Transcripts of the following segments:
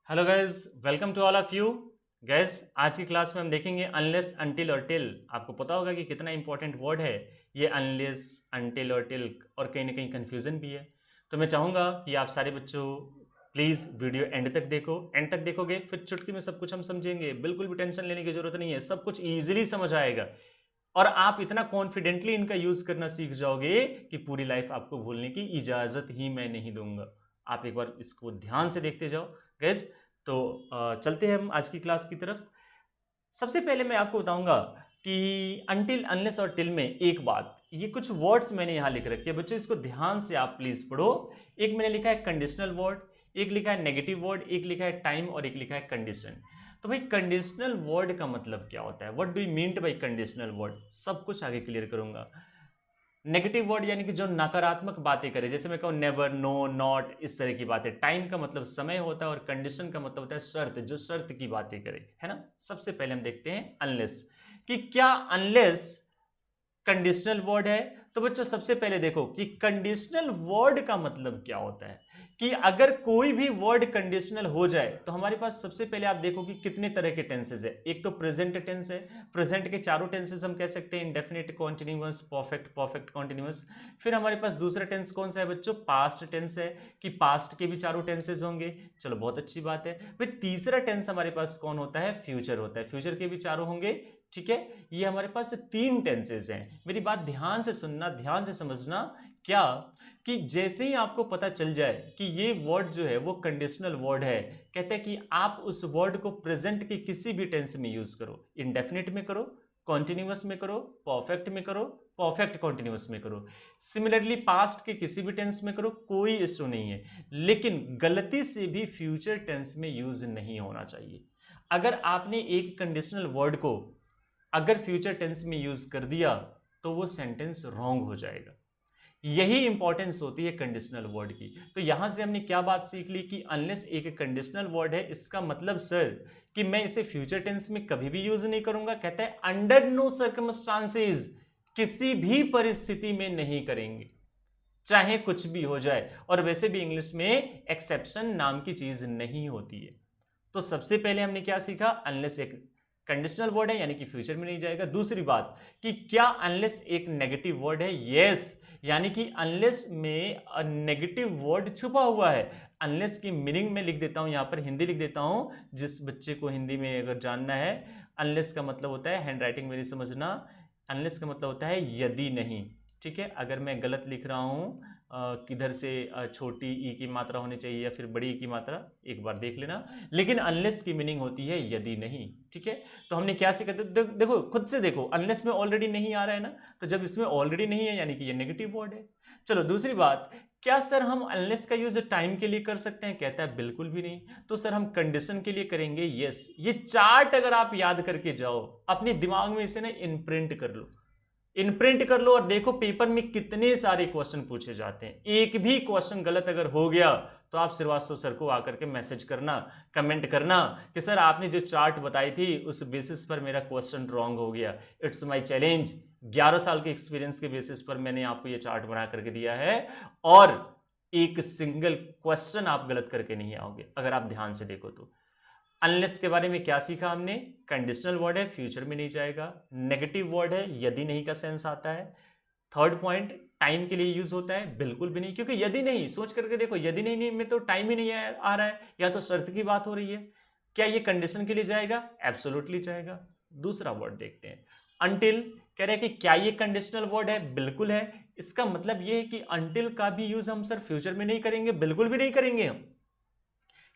Hello guys, welcome to all of you. Guys, आज की class में हम देखेंगे अनलेस, अनटिल और टिल। आपको पता होगा कि कितना इंपॉर्टेंट वर्ड है ये अनलेस, अनटिल और टिल, और कहीं ना कहीं कंफ्यूजन भी है। तो मैं चाहूँगा कि आप सारे बच्चों प्लीज़ वीडियो एंड तक देखो। एंड तक देखोगे फिर चुटकी में सब कुछ हम समझेंगे, बिल्कुल भी टेंशन लेने की जरूरत नहीं है, सब कुछ ईजिली समझ आएगा और आप इतना कॉन्फिडेंटली इनका यूज करना सीख जाओगे कि पूरी लाइफ आपको भूलने की इजाजत ही मैं नहीं दूंगा। आप एक बार इसको ध्यान से देखते जाओ गैस। तो चलते हैं हम आज की क्लास की तरफ। सबसे पहले मैं आपको बताऊंगा कि अनटिल, अनलेस और टिल में एक बात, ये कुछ वर्ड्स मैंने यहां लिख रखे हैं बच्चों, इसको ध्यान से आप प्लीज पढ़ो। एक मैंने लिखा है कंडीशनल वर्ड, एक लिखा है नेगेटिव वर्ड, एक लिखा है टाइम और एक लिखा है कंडीशन। तो भाई कंडीशनल वर्ड का मतलब क्या होता है, what do you mean by conditional word, सब कुछ आगे क्लियर करूंगा। नेगेटिव वर्ड यानी कि जो नकारात्मक बातें करे, जैसे मैं कहूँ नेवर, नो, नॉट, इस तरह की बातें। टाइम का मतलब समय होता है और कंडीशन का मतलब होता है शर्त, जो शर्त की बातें करे, है ना। सबसे पहले हम देखते हैं अनलेस, कि क्या अनलेस कंडीशनल वर्ड है। तो बच्चों सबसे पहले देखो कि कंडीशनल वर्ड का मतलब क्या होता है। कि अगर कोई भी वर्ड कंडीशनल हो जाए तो हमारे पास सबसे पहले आप देखो कि कितने तरह के टेंसेस है। एक तो प्रेजेंट टेंस है, प्रेजेंट के चारों टेंसेस हम कह सकते हैं, indefinite, continuous, perfect, perfect continuous. फिर हमारे पास दूसरा टेंस कौन सा है बच्चों, पास्ट टेंस है, कि पास्ट के भी चारों टेंसेस होंगे। चलो बहुत अच्छी बात है। फिर तीसरा टेंस हमारे पास कौन होता है, फ्यूचर होता है, फ्यूचर के भी चारों होंगे। ठीक है, ये हमारे पास तीन टेंसेस हैं। मेरी बात ध्यान से सुनना, ध्यान से समझना। क्या कि जैसे ही आपको पता चल जाए कि ये वर्ड जो है वो कंडीशनल वर्ड है, कहते हैं कि आप उस वर्ड को प्रेजेंट के किसी भी टेंस में यूज करो। इंडेफिनिट में करो, कॉन्टिन्यूअस में करो, परफेक्ट में करो, परफेक्ट कॉन्टिन्यूअस में करो। सिमिलरली पास्ट के किसी भी टेंस में करो, कोई इश्यू नहीं है। लेकिन गलती से भी फ्यूचर टेंस में यूज नहीं होना चाहिए। अगर आपने एक कंडीशनल वर्ड को अगर फ्यूचर टेंस में यूज कर दिया तो वो सेंटेंस रॉन्ग हो जाएगा। यही इंपॉर्टेंस होती है कंडीशनल वर्ड की। तो यहां से हमने क्या बात सीख ली कि अनलेस एक कंडीशनल वर्ड है, इसका मतलब सर कि मैं इसे फ्यूचर टेंस में कभी भी यूज नहीं करूंगा। कहता है अंडर नो सर्कमस्टांसेस, किसी भी परिस्थिति में नहीं करेंगे, चाहे कुछ भी हो जाए। और वैसे भी इंग्लिश में एक्सेप्शन नाम की चीज नहीं होती है। तो सबसे पहले हमने क्या सीखा, अनलेस एक कंडीशनल वर्ड है यानी कि फ्यूचर में नहीं जाएगा। दूसरी बात कि क्या अनलेस एक नेगेटिव वर्ड है, यस, यानी कि अनलेस में नेगेटिव वर्ड छुपा हुआ है। अनलेस की मीनिंग में लिख देता हूं, यहां पर हिंदी लिख देता हूं, जिस बच्चे को हिंदी में अगर जानना है। अनलेस का मतलब होता है, हैंड राइटिंग मेरी समझना, अनलेस का मतलब होता है यदि नहीं। ठीक है, अगर मैं गलत लिख रहा हूं, किधर से छोटी ई की मात्रा होनी चाहिए या फिर बड़ी ई की मात्रा, एक बार देख लेना। लेकिन अनलेस की मीनिंग होती है यदि नहीं। ठीक है, तो हमने क्या सीखा, देखो खुद से देखो, अनलेस में ऑलरेडी नहीं आ रहा है ना, तो जब इसमें ऑलरेडी नहीं है यानी कि ये नेगेटिव वर्ड है। चलो दूसरी बात, क्या सर हम अनलेस का यूज टाइम के लिए कर सकते हैं, कहता है बिल्कुल भी नहीं। तो सर हम कंडीशन के लिए करेंगे, यस। ये चार्ट अगर आप याद करके जाओ, अपने दिमाग में इसे ना इनप्रिंट कर लो, इनप्रिंट कर लो और देखो पेपर में कितने सारे क्वेश्चन पूछे जाते हैं। एक भी क्वेश्चन गलत अगर हो गया तो आप श्रीवास्तव सर को आकर के मैसेज करना, कमेंट करना कि सर आपने जो चार्ट बताई थी उस बेसिस पर मेरा क्वेश्चन रॉन्ग हो गया। इट्स माय चैलेंज, 11 साल के एक्सपीरियंस के बेसिस पर मैंने आपको ये चार्ट बना करके दिया है और एक सिंगल क्वेश्चन आप गलत करके नहीं आओगे अगर आप ध्यान से देखो तो। अनलेस के बारे में क्या सीखा हमने, कंडीशनल वर्ड है, फ्यूचर में नहीं जाएगा। नेगेटिव वर्ड है, यदि नहीं का सेंस आता है। थर्ड पॉइंट, टाइम के लिए यूज होता है, बिल्कुल भी नहीं, क्योंकि यदि नहीं, सोच करके देखो, यदि नहीं में तो टाइम ही नहीं आ रहा है, या तो शर्त की बात हो रही है। क्या ये कंडीशन के लिए जाएगा, एब्सोल्युटली जाएगा। दूसरा वर्ड देखते हैं, अनटिल। कह रहे हैं कि क्या ये कंडीशनल वर्ड है, बिल्कुल है। इसका मतलब ये है कि अनटिल का भी यूज हम सर फ्यूचर में नहीं करेंगे, बिल्कुल भी नहीं करेंगे हम।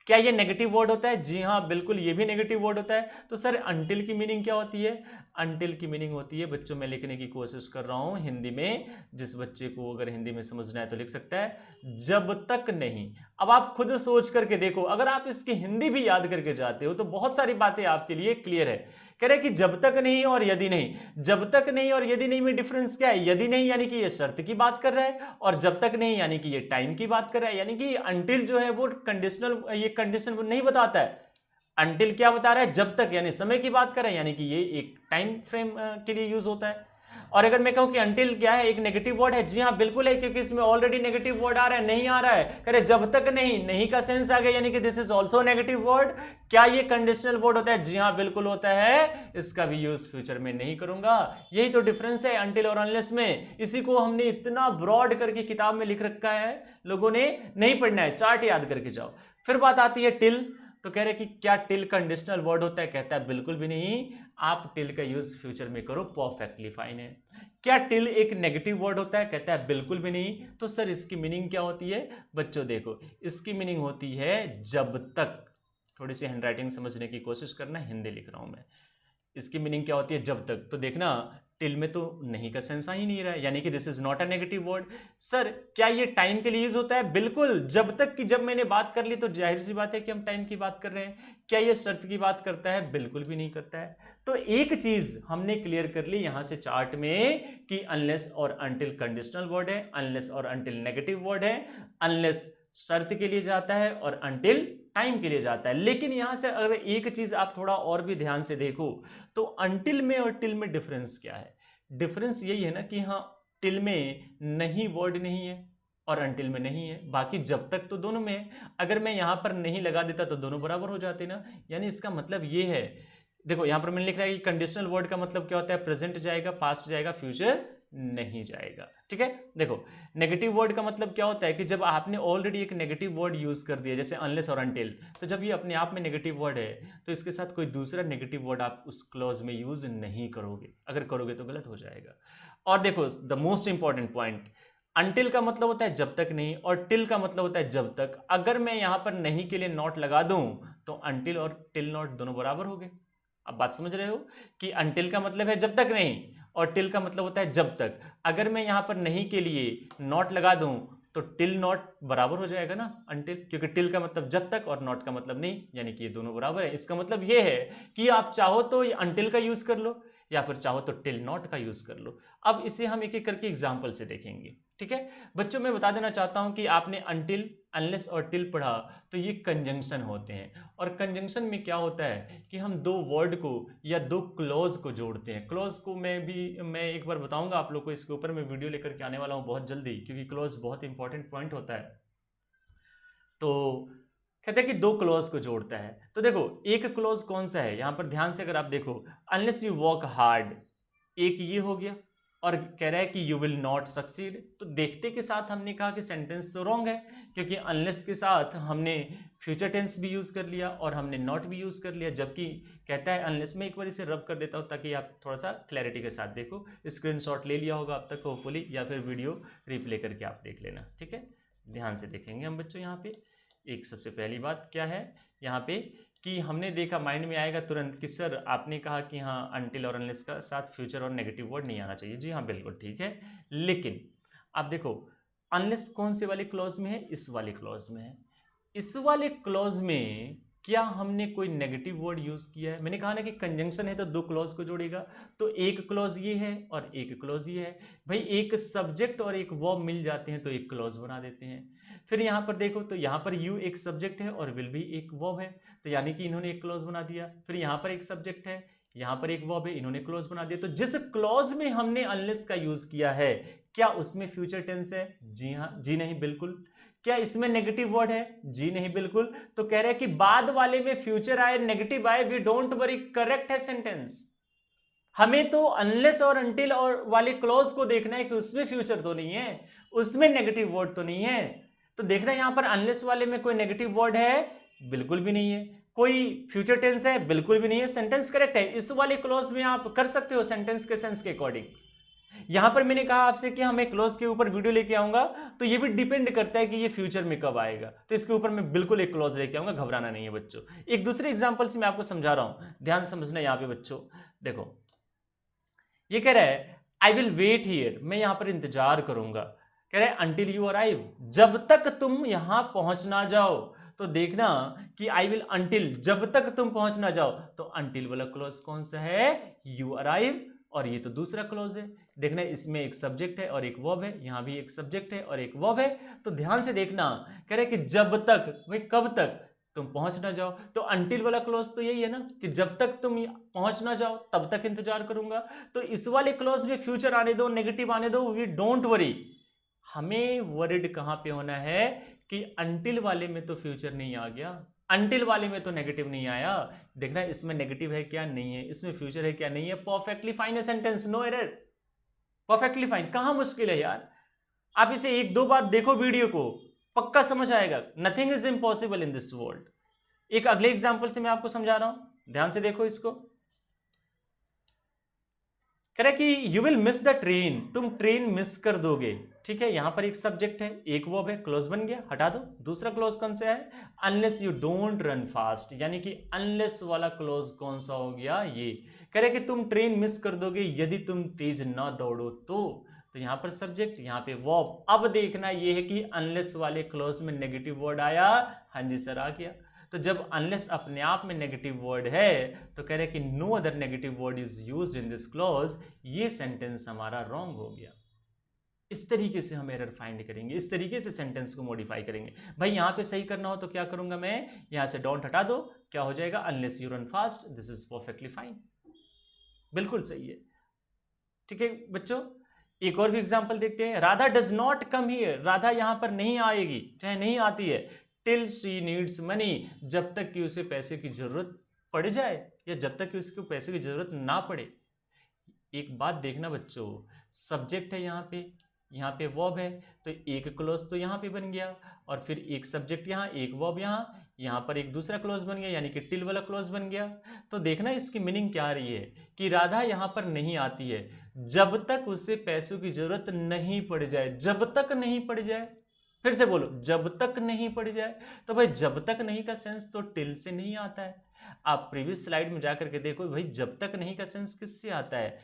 क्या ये नेगेटिव वर्ड होता है, जी हाँ बिल्कुल, ये भी नेगेटिव वर्ड होता है। तो सर अनटिल की मीनिंग क्या होती है, अनटिल की मीनिंग होती है, बच्चों मैं लिखने की कोशिश कर रहा हूं हिंदी में, जिस बच्चे को अगर हिंदी में समझना है तो लिख सकता है, जब तक नहीं। अब आप खुद सोच करके देखो, अगर आप इसकी हिंदी भी याद करके जाते हो तो बहुत सारी बातें आपके लिए क्लियर है। कह रहे कि जब तक नहीं और यदि नहीं। जब तक नहीं और यदि नहीं में डिफरेंस क्या है, यदि नहीं यानी कि ये शर्त की बात कर रहा है, और जब तक नहीं यानी कि ये टाइम की बात कर रहा है। यानी कि अनटिल जो है वो कंडीशनल, ये कंडीशन वो नहीं बताता है। अनटिल क्या बता रहा है, जब तक यानी समय की बात कर रहा है, यानी कि ये एक टाइम फ्रेम के लिए यूज होता है। और अगर मैं कहूं कि अंटिल क्या है, एक नेगेटिव वर्ड है, जी हाँ बिल्कुल है, क्योंकि इसमें ऑलरेडी नेगेटिव वर्ड आ रहा है, नहीं आ रहा है, कह रहे जब तक नहीं, नहीं का सेंस आ गया, यानी कि this is also negative word. क्या ये कंडीशनल वर्ड होता है? जी हाँ बिल्कुल होता है, इसका भी यूज फ्यूचर में नहीं करूंगा। यही तो डिफरेंस है अंटिल और अनलेस में। इसी को हमने इतना ब्रॉड करके किताब में लिख रखा है, लोगों ने नहीं पढ़ना है, चार्ट याद करके जाओ। फिर बात आती है टिल। तो कह रहे कि क्या टिल कंडीशनल वर्ड होता है? कहता है बिल्कुल भी नहीं, आप टिल का यूज फ्यूचर में करो, परफेक्टली फाइन है। क्या टिल एक नेगेटिव वर्ड होता है? कहता है बिल्कुल भी नहीं। तो सर इसकी मीनिंग क्या होती है? बच्चों देखो, इसकी मीनिंग होती है जब तक, थोड़ी सी हैंडराइटिंग समझने की कोशिश करना, हिंदी लिख रहा हूं मैं। इसकी मीनिंग क्या होती है? जब तक। तो देखना टिल में तो नहीं का सेंस आ ही नहीं रहा है, यानी कि this is not a negative word. Sir क्या ये टाइम के लिए यूज होता है? बिल्कुल, जब तक कि जब मैंने बात कर ली तो जाहिर सी बात है कि हम टाइम की बात कर रहे हैं। क्या ये शर्त की बात करता है? बिल्कुल भी नहीं करता है। तो एक चीज हमने क्लियर कर ली यहां से चार्ट में कि अनलेस और अनटिल कंडीशनल वर्ड है, अनलेस और अनटिल नेगेटिव वर्ड है, अनलेस शर्त के लिए जाता है और अनटिल टाइम के लिए जाता है। लेकिन यहां से अगर एक चीज आप थोड़ा और भी ध्यान से देखो तो अनटिल में और टिल में डिफरेंस क्या है? डिफरेंस यही है ना कि हाँ, टिल में नहीं वर्ड नहीं है और अनटिल में नहीं है, बाकी जब तक तो दोनों में है। अगर मैं यहां पर नहीं लगा देता तो दोनों बराबर हो जाते ना। यानी इसका मतलब ये है, देखो यहां पर मैंने लिख रहा है कि कंडीशनल वर्ड का मतलब क्या होता है? प्रेजेंट जाएगा, पास्ट जाएगा, फ्यूचर नहीं जाएगा। ठीक है, देखो नेगेटिव वर्ड का मतलब क्या होता है कि जब आपने ऑलरेडी एक नेगेटिव वर्ड यूज कर दिया, जैसे अनलेस और अनटिल, तो जब ये अपने आप में नेगेटिव वर्ड है तो इसके साथ कोई दूसरा नेगेटिव वर्ड आप उस क्लॉज में यूज नहीं करोगे, अगर करोगे तो गलत हो जाएगा। और देखो the most important point, until का मतलब होता है जब तक नहीं, और टिल का मतलब होता है जब तक। अगर मैं यहां पर नहीं के लिए नॉट लगा दूं तो अनटिल और टिल नॉट दोनों बराबर हो गए। अब बात समझ रहे हो कि अनटिल का मतलब है जब तक नहीं और टिल का मतलब होता है जब तक। अगर मैं यहां पर नहीं के लिए नॉट लगा दूं तो टिल नॉट बराबर हो जाएगा ना अनटिल, क्योंकि टिल का मतलब जब तक और नॉट का मतलब नहीं, यानी कि ये दोनों बराबर है। इसका मतलब ये है कि आप चाहो तो अनटिल का यूज कर लो या फिर चाहो तो टिल नॉट का यूज कर लो। अब इसे हम एक एक करके एग्जाम्पल से देखेंगे। ठीक है बच्चों, मैं बता देना चाहता हूं कि आपने अनटिल, अनलेस और टिल पढ़ा तो ये कंजंक्शन होते हैं। और कंजंक्शन में क्या होता है कि हम दो वर्ड को या दो क्लॉज को जोड़ते हैं। क्लॉज को मैं एक बार बताऊंगा आप लोग को, इसके ऊपर मैं वीडियो लेकर के आने वाला हूं बहुत जल्दी, क्योंकि क्लॉज बहुत इंपॉर्टेंट पॉइंट होता है। तो कहते हैं कि दो क्लॉज को जोड़ता है। तो देखो एक क्लॉज कौन सा है, यहां पर ध्यान से अगर आप देखो, अनलेस यू वर्क हार्ड, एक ये हो गया, और कह रहा है कि यू विल नॉट सक्सीड। तो देखते के साथ हमने कहा कि सेंटेंस तो रॉन्ग है, क्योंकि अनलेस के साथ हमने फ्यूचर टेंस भी यूज कर लिया और हमने नॉट भी यूज कर लिया, जबकि कहता है अनलेस। में एक बार इसे रब कर देता हूं ताकि आप थोड़ा सा क्लैरिटी के साथ देखो। स्क्रीनशॉट ले लिया होगा अब तक होपफुली, या फिर वीडियो रिप्ले करके आप देख लेना। ठीक है, ध्यान से देखेंगे हम बच्चों। यहाँ पे एक सबसे पहली बात क्या है यहाँ पे कि हमने देखा, माइंड में आएगा तुरंत कि सर आपने कहा कि हाँ अनटिल और अनलेस का साथ फ्यूचर और नेगेटिव वर्ड नहीं आना चाहिए। जी हाँ बिल्कुल ठीक है, लेकिन आप देखो अनलेस कौन से वाले क्लॉज में है? इस वाले क्लॉज में है। इस वाले क्लॉज में क्या हमने कोई नेगेटिव वर्ड यूज किया है? मैंने कहा ना कि कंजंक्शन है तो दो क्लॉज को जोड़ेगा, तो एक क्लॉज ये है और एक क्लॉज ये है। भाई एक सब्जेक्ट और एक वर्ब मिल जाते हैं तो एक क्लॉज बना देते हैं। फिर यहां पर देखो तो यहां पर यू एक सब्जेक्ट है और विल भी एक वर्ब है, तो यानी कि इन्होंने एक क्लॉज बना दिया। फिर यहां पर एक सब्जेक्ट है, यहां पर एक वर्ब है, इन्होंने क्लॉज बना दिया। तो जिस क्लॉज में हमने अनलेस का यूज किया है क्या उसमें फ्यूचर टेंस है? जी हाँ, जी नहीं बिल्कुल। क्या इसमें नेगेटिव वर्ड है? जी नहीं बिल्कुल। तो कह रहे हैं कि बाद वाले में फ्यूचर आए, नेगेटिव आए, वी डोंट वरी, करेक्ट है सेंटेंस। हमें तो अनलेस और अनटिल और वाले क्लॉज को देखना है कि उसमें फ्यूचर तो नहीं है, उसमें नेगेटिव वर्ड तो नहीं है। तो देखना यहां पर अनलेस वाले में कोई नेगेटिव वर्ड है? बिल्कुल भी नहीं है। कोई फ्यूचर टेंस है? बिल्कुल भी नहीं है। सेंटेंस करेक्ट है। इस वाले क्लॉज में आप कर सकते हो सेंटेंस के सेंस के अकॉर्डिंग। यहां पर मैंने कहा आपसे कि हम एक क्लॉज के ऊपर वीडियो लेके आऊंगा, तो ये भी डिपेंड करता है कि ये फ्यूचर में कब आएगा। तो इसके ऊपर मैं बिल्कुल एक क्लॉज लेके आऊंगा, घबराना नहीं है बच्चों। एक दूसरे एग्जांपल से मैं आपको समझा रहा हूं, ध्यान से समझना यहां पे बच्चों। देखो ये कह रहा है आई विल वेट हियर, मैं यहां पर इंतजार करूंगा। कह रहा है अंटिल यू अराइव, जब तक तुम यहां पहुंच ना जाओ। तो देखना कि आई विल अंटिल, जब तक तुम पहुंच ना जाओ, तो अंटिल वाला क्लॉज कौन सा है? यू अराइव, और ये तो दूसरा क्लॉज है। देखना इसमें एक सब्जेक्ट है और एक वर्ब है, यहां भी एक सब्जेक्ट है और एक वर्ब है। तो ध्यान से देखना, कह रहे कि जब तक, भाई कब तक? तुम पहुंच ना जाओ। तो अंटिल वाला क्लॉज तो यही है ना कि जब तक तुम पहुंच ना जाओ तब तक इंतजार करूंगा। तो इस वाले क्लॉज में फ्यूचर आने दो, नेगेटिव आने दो, वी डोंट वरी। हमें वरिड कहां पे होना है कि अंटिल वाले में तो फ्यूचर नहीं आ गया, अंटिल वाले में तो नेगेटिव नहीं आया। देखना इसमें नेगेटिव है क्या, नहीं है, इसमें फ्यूचर है क्या, नहीं है। परफेक्टली फाइन है sentence, no error, perfectly fine. कहां मुश्किल है यार, आप इसे एक दो बार देखो वीडियो को, पक्का समझ आएगा। Nothing is impossible in this world. एक अगले एग्जाम्पल से मैं आपको समझा रहा हूं, ध्यान से देखो इसको। कह रहा है कि you will miss the train, तुम ट्रेन मिस कर दोगे। ठीक है, यहां पर एक सब्जेक्ट है, एक वर्ब है, क्लोज बन गया, हटा दो। दूसरा क्लोज कौन सा है, unless you don't run fast, यानी कि अनलेस वाला क्लोज कौन सा हो गया, ये। कह रहे कि तुम ट्रेन मिस कर दोगे यदि तुम तेज ना दौड़ो तो यहां पर सब्जेक्ट, यहां पे वर्ब। अब देखना ये है कि अनलेस वाले क्लोज में नेगेटिव वर्ड आया, हाँ जी सर आ गया। तो जब अनलेस अपने आप में नेगेटिव वर्ड है तो कह रहे कि no other negative word is used in this clause, ये सेंटेंस हमारा रॉन्ग हो गया। इस तरीके से हम एरर फाइंड करेंगे, इस तरीके से सेंटेंस को मॉडिफाई करेंगे। भाई यहां पे सही करना हो तो क्या करूंगा मैं, यहां से डोंट हटा दो, क्या हो जाएगा, unless you run fast, this is perfectly fine, बिल्कुल सही है। ठीक है बच्चों, एक और भी एग्जांपल देखते हैं। Radha does not come here, Radha यहां पर नहीं आएगी, चाहे नहीं आती है, टिल शी नीड्स मनी, जब तक कि उसे पैसे की जरूरत पड़ जाए या जब तक कि उसको पैसे की जरूरत ना पड़े। एक बात देखना बच्चों, सब्जेक्ट है यहाँ पे वर्ब है, तो एक क्लॉज तो यहाँ पे बन गया, और फिर एक सब्जेक्ट यहाँ, एक वर्ब यहाँ पर एक दूसरा क्लॉज बन गया, यानी कि टिल वाला क्लॉज बन गया। तो देखना इसकी मीनिंग क्या आ रही है कि राधा यहाँ पर नहीं आती है जब तक उसे पैसों की जरूरत नहीं पड़ जाए, जब तक नहीं पड़ जाए। फिर से बोलो, जब तक नहीं पड़ जाए। तो भाई जब तक नहीं का सेंस तो टिल से नहीं आता है। आप प्रीवियस स्लाइड में जाकर के देखो भाई, जब तक नहीं का सेंस किससे आता है,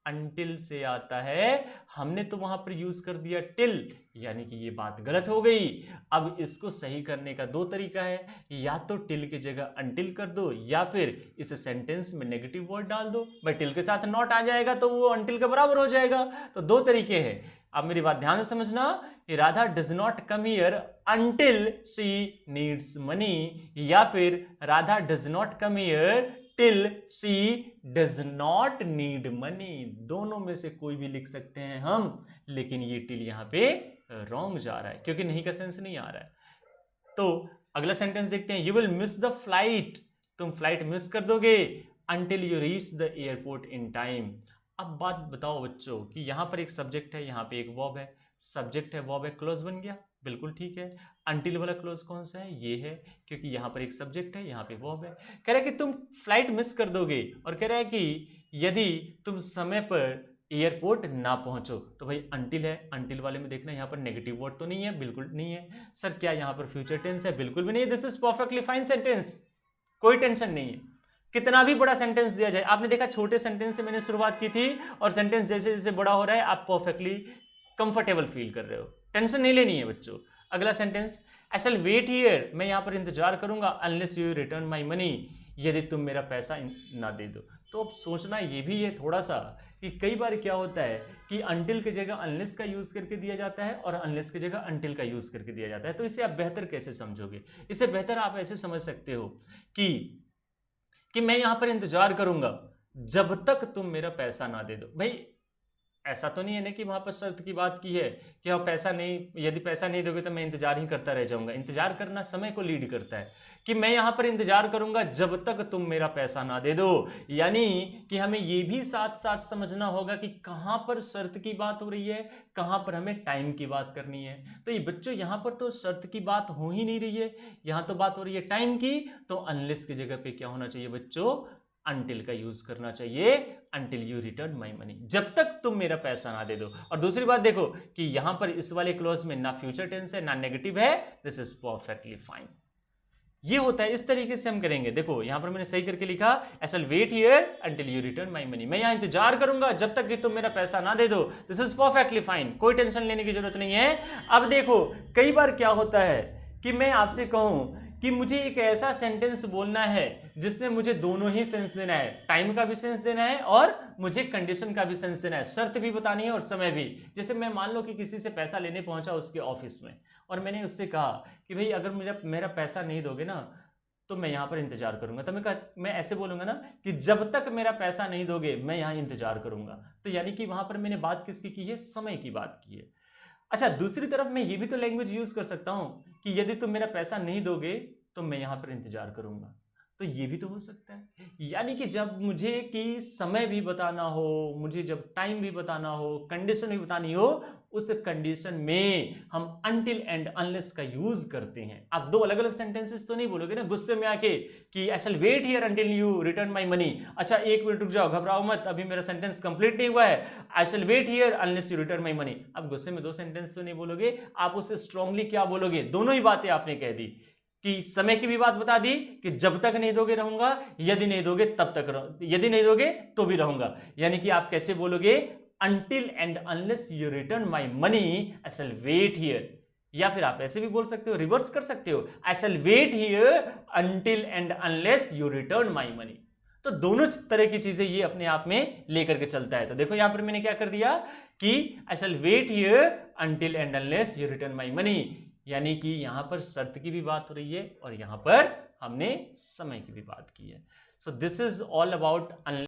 अनटिल से आता है। हमने तो वहां पर यूज कर दिया टिल, यानी कि ये बात गलत हो गई। अब इसको सही करने का दो तरीका है, या तो टिल की जगह अनटिल कर दो, या फिर इस सेंटेंस में नेगेटिव वर्ड डाल दो। भाई टिल के साथ नॉट आ जाएगा तो वो अनटिल के बराबर हो जाएगा। तो दो तरीके हैं। अब मेरी बात ध्यान से समझना, Radha does not come here until she needs money, या फिर Radha does not come here till she does not need money. दोनों में से कोई भी लिख सकते हैं हम, लेकिन ये टिल यहां पे रॉन्ग जा रहा है क्योंकि नहीं का सेंस नहीं आ रहा है। तो अगला सेंटेंस देखते हैं, you will miss the flight, तुम फ्लाइट मिस कर दोगे until you reach the airport in time. अब बात बताओ बच्चों कि यहां पर एक सब्जेक्ट है, यहां पे एक वर्ब है, सब्जेक्ट है वर्ब है, क्लोज बन गया, बिल्कुल ठीक है। अनटिल वाला क्लोज कौन सा है, ये है, क्योंकि यहां पर एक सब्जेक्ट है, यहां पे वर्ब है। कह रहा है कि तुम फ्लाइट मिस कर दोगे, और कह रहा है कि यदि तुम समय पर एयरपोर्ट ना पहुंचो। तो भाई अनटिल है, अनटिल वाले में देखना यहां पर नेगेटिव वर्ड तो नहीं है, बिल्कुल नहीं है। सर क्या यहां पर फ्यूचर टेंस है, बिल्कुल भी नहीं है। This is perfectly fine sentence, कोई टेंशन नहीं है। कितना भी बड़ा सेंटेंस दिया जाए, आपने देखा छोटे सेंटेंस से मैंने शुरुआत की थी, और सेंटेंस जैसे जैसे बड़ा हो रहा है आप परफेक्टली कंफर्टेबल फील कर रहे हो, टेंशन नहीं लेनी है बच्चों। अगला sentence, I shall wait here, मैं यहां पर इंतजार करूंगा, unless you return my money, यदि तुम मेरा पैसा ना दे दो। तो अब सोचना ये भी है थोड़ा सा कि कई बार क्या होता है कि अनटिल की जगह अनलेस का यूज करके दिया जाता है और अनलेस की जगह अनटिल का यूज करके दिया जाता है। तो इसे आप बेहतर कैसे समझोगे, इसे बेहतर आप ऐसे समझ सकते हो कि मैं यहां पर इंतजार करूंगा जब तक तुम मेरा पैसा ना दे दो। भाई ऐसा तो नहीं है ना कि वहां पर शर्त की बात की है कि हाँ पैसा नहीं, यदि पैसा नहीं दोगे तो मैं इंतजार ही करता रह जाऊंगा। इंतजार करना समय को लीड करता है कि मैं यहां पर इंतजार करूंगा जब तक तुम मेरा पैसा ना दे दो। यानी कि हमें यह भी साथ साथ समझना होगा कि कहां पर शर्त की बात हो रही है, कहां पर हमें टाइम की बात करनी है। तो ये बच्चों यहां पर तो शर्त की बात हो ही नहीं रही है, यहां तो बात हो रही है टाइम की। तो अनलेस की जगह पे क्या होना चाहिए बच्चों, अनटिल का यूज करना चाहिए, until you return my money, जब तक तुम मेरा पैसा ना दे दो। और दूसरी बात देखो कि यहां पर इस वाले क्लॉज में ना फ्यूचर टेंस है ना नेगेटिव है, दिस इज परफेक्टली फाइन। ये होता है, इस तरीके से हम करेंगे। देखो यहां पर मैंने सही करके लिखा, I shall wait here until you return my money, मैं यहां इंतजार करूंगा जब तक कि तुम मेरा पैसा ना दे दो, दिस इज परफेक्टली फाइन, कोई टेंशन लेने की जरूरत नहीं है। अब देखो कई बार क्या होता है कि मैं आपसे कहूं कि मुझे एक ऐसा सेंटेंस बोलना है जिसमें मुझे दोनों ही सेंस देना है, टाइम का भी सेंस देना है और मुझे कंडीशन का भी सेंस देना है, शर्त भी बतानी है और समय भी। जैसे मैं मान लो कि किसी से पैसा लेने पहुंचा उसके ऑफिस में, और मैंने उससे कहा कि भाई अगर मेरा पैसा नहीं दोगे ना तो मैं यहाँ पर इंतजार करूंगा। तो मैं ऐसे बोलूंगा ना कि जब तक मेरा पैसा नहीं दोगे मैं यहाँ इंतजार करूंगा। तो यानी कि वहां पर मैंने बात किसकी की है, समय की बात की है। अच्छा, दूसरी तरफ मैं ये भी तो लैंग्वेज यूज कर सकता हूं कि यदि तुम मेरा पैसा नहीं दोगे तो मैं यहां पर इंतजार करूंगा। तो ये भी तो हो सकता है। यानी कि जब मुझे कि समय भी बताना हो, मुझे जब टाइम भी बताना हो, कंडीशन भी बतानी हो, उस कंडीशन में हम अनटिल एंड अनलेस का यूज करते हैं। आप दो अलग अलग सेंटेंसेस तो नहीं बोलोगे ना गुस्से में आके कि I shall wait here until you return my money. अच्छा, एक मिनट रुक जाओ, घबराओ मत, अभी मेरा सेंटेंस कंप्लीट नहीं हुआ है। I shall wait here unless you return my money. आप गुस्से में दो सेंटेंस तो नहीं बोलोगे, आप उसे स्ट्रांगली क्या बोलोगे, दोनों ही बातें आपने कह दी कि समय की भी बात बता दी कि जब तक नहीं दोगे रहूंगा, यदि नहीं दोगे तब तक यदि नहीं दोगे तो भी रहूंगा। यानी कि आप कैसे बोलोगे, until and unless you return my money I shall wait here। या फिर आप ऐसे भी बोल सकते हो, रिवर्स कर सकते हो, I shall wait here until and unless you return my money। तो दोनों तरह की चीजें ये अपने आप में लेकर के चलता है। तो देखो यहां पर मैंने क्या कर दिया कि I shall wait here until and unless you return my money, यानी कि यहां पर शर्त की भी बात हो रही है और यहां पर हमने समय की भी बात की है। So this is all about